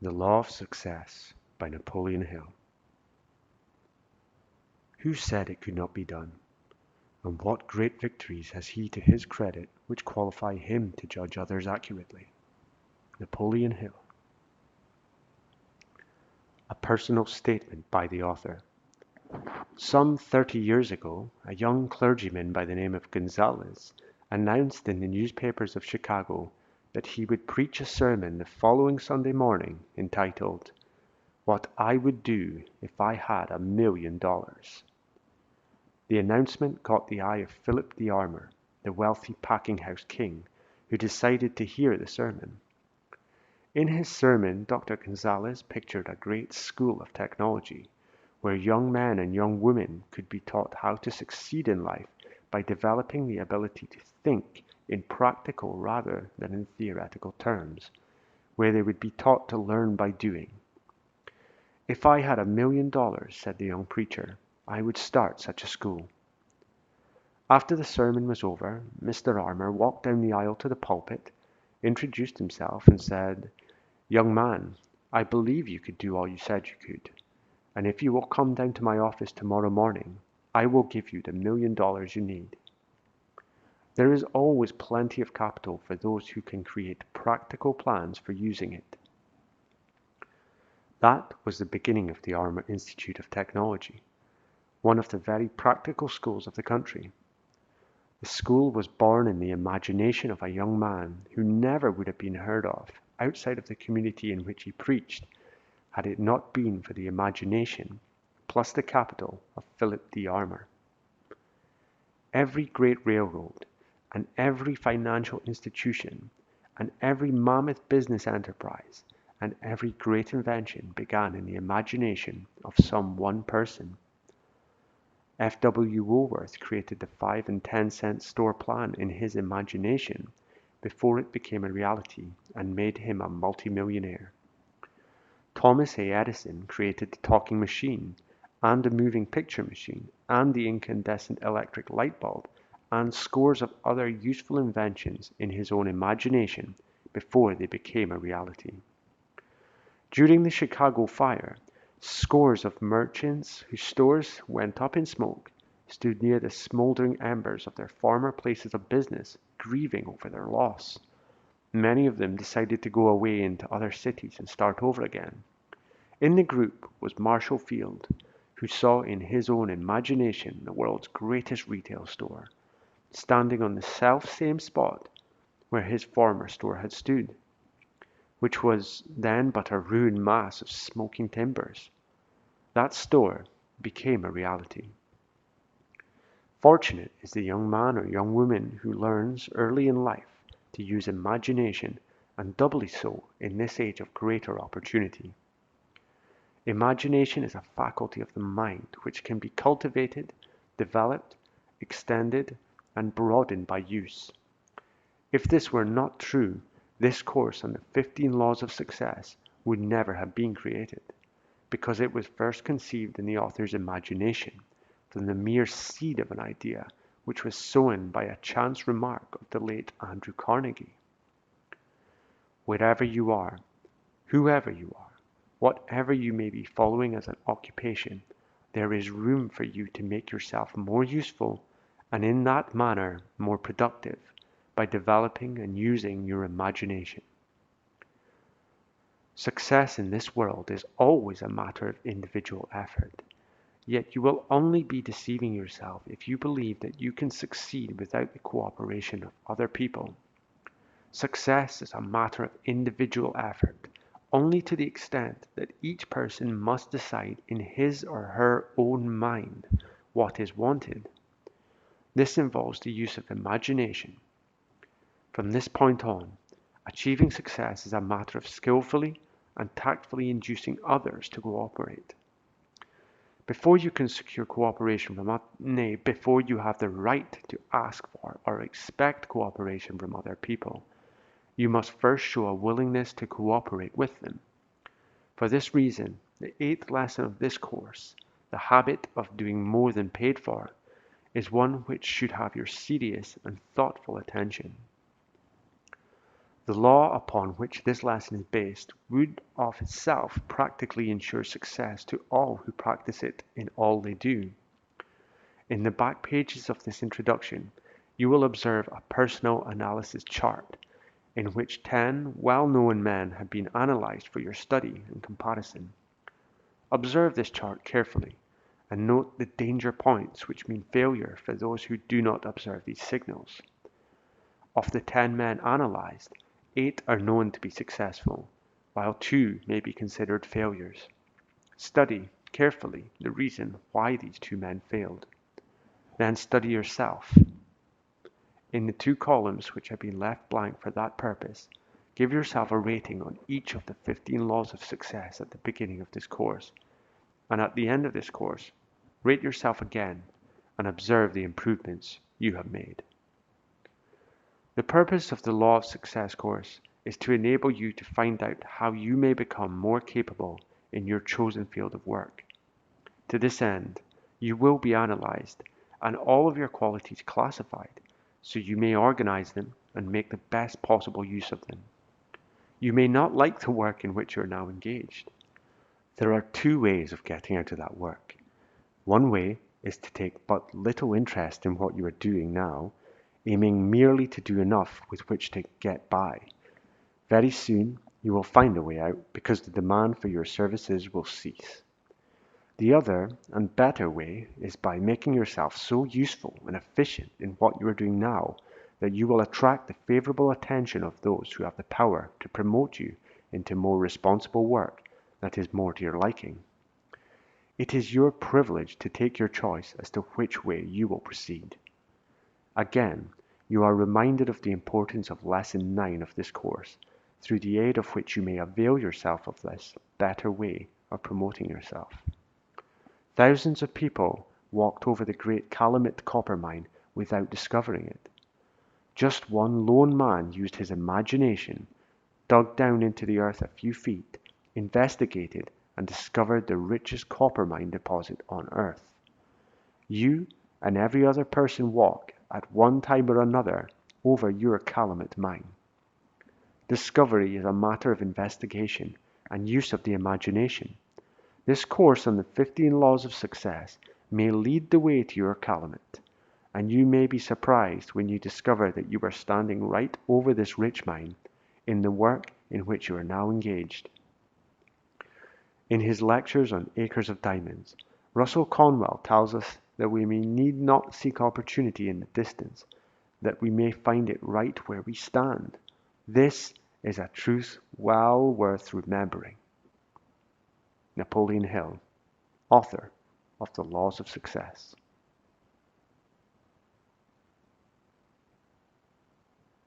The Law of Success by Napoleon Hill. Who said it could not be done? And what great victories has he to his credit which qualify him to judge others accurately? Napoleon Hill. A personal statement by the author. Some 30 years ago, a young clergyman by the name of Gonzales announced in the newspapers of Chicago that he would preach a sermon the following Sunday morning entitled, "What I Would Do If I Had $1,000,000." The announcement caught the eye of Philip the Armour, the wealthy packing house king, who decided to hear the sermon. In his sermon, Dr. Gonzales pictured a great school of technology, where young men and young women could be taught how to succeed in life by developing the ability to think in practical rather than in theoretical terms, where they would be taught to learn by doing. "If I had $1,000,000, said the young preacher, I would start such a school." After the sermon was over, Mr. Armour walked down the aisle to the pulpit, introduced himself, and said, "Young man, I believe you could do all you said you could, and if you will come down to my office tomorrow morning, I will give you the $1,000,000 you need." There is always plenty of capital for those who can create practical plans for using it. That was the beginning of the Armour Institute of Technology, one of the very practical schools of the country. The school was born in the imagination of a young man who never would have been heard of outside of the community in which he preached had it not been for the imagination plus the capital of Philip the Armour. Every great railroad and every financial institution and every mammoth business enterprise and every great invention began in the imagination of some one person. F. W. Woolworth created the 5 and 10-cent store plan in his imagination before it became a reality and made him a multimillionaire. Thomas A. Edison created the talking machine and the moving picture machine and the incandescent electric light bulb and scores of other useful inventions in his own imagination before they became a reality. During the Chicago fire, scores of merchants whose stores went up in smoke stood near the smoldering embers of their former places of business, grieving over their loss. Many of them decided to go away into other cities and start over again. In the group was Marshall Field, who saw in his own imagination the world's greatest retail store, standing on the self-same spot where his former store had stood, which was then but a ruined mass of smoking timbers. That store became a reality. Fortunate is the young man or young woman who learns early in life to use imagination, and doubly so in this age of greater opportunity. Imagination is a faculty of the mind which can be cultivated, developed, extended, and broadened by use. If this were not true, this course on the 15 Laws of Success would never have been created, because it was first conceived in the author's imagination from the mere seed of an idea which was sown by a chance remark of the late Andrew Carnegie. Wherever you are, whoever you are, whatever you may be following as an occupation, there is room for you to make yourself more useful and in that manner more productive by developing and using your imagination. Success in this world is always a matter of individual effort, yet you will only be deceiving yourself if you believe that you can succeed without the cooperation of other people. Success is a matter of individual effort, only to the extent that each person must decide in his or her own mind what is wanted. This involves the use of imagination. From this point on, achieving success is a matter of skillfully and tactfully inducing others to cooperate. Before you can secure cooperation before you have the right to ask for or expect cooperation from other people, you must first show a willingness to cooperate with them. For this reason, the 8th lesson of this course, the habit of doing more than paid for, is one which should have your serious and thoughtful attention. The law upon which this lesson is based would of itself practically ensure success to all who practice it in all they do. In the back pages of this introduction, you will observe a personal analysis chart in which 10 well-known men have been analyzed for your study and comparison. Observe this chart carefully and note the danger points which mean failure for those who do not observe these signals. Of the 10 men analyzed, 8 are known to be successful, while 2 may be considered failures. Study carefully the reason why these 2 men failed. Then study yourself. In the 2 columns which have been left blank for that purpose, give yourself a rating on each of the 15 laws of success at the beginning of this course, and at the end of this course, rate yourself again and observe the improvements you have made. The purpose of the Law of Success course is to enable you to find out how you may become more capable in your chosen field of work. To this end, you will be analyzed and all of your qualities classified so you may organize them and make the best possible use of them. You may not like the work in which you are now engaged. There are 2 ways of getting out of that work. One way is to take but little interest in what you are doing now, aiming merely to do enough with which to get by. Very soon, you will find a way out because the demand for your services will cease. The other and better way is by making yourself so useful and efficient in what you are doing now that you will attract the favorable attention of those who have the power to promote you into more responsible work that is more to your liking. It is your privilege to take your choice as to which way you will proceed. Again, you are reminded of the importance of Lesson 9 of this course, through the aid of which you may avail yourself of this better way of promoting yourself. Thousands of people walked over the great Calumet copper mine without discovering it. Just one lone man used his imagination, dug down into the earth a few feet, investigated, and discovered the richest copper mine deposit on Earth. You and every other person walk, at one time or another, over your Calumet mine. Discovery is a matter of investigation and use of the imagination. This course on the 15 laws of success may lead the way to your Calumet, and you may be surprised when you discover that you are standing right over this rich mine in the work in which you are now engaged. In his lectures on Acres of Diamonds, Russell Conwell tells us that we need not seek opportunity in the distance, that we may find it right where we stand. This is a truth well worth remembering. Napoleon Hill, author of The Laws of Success.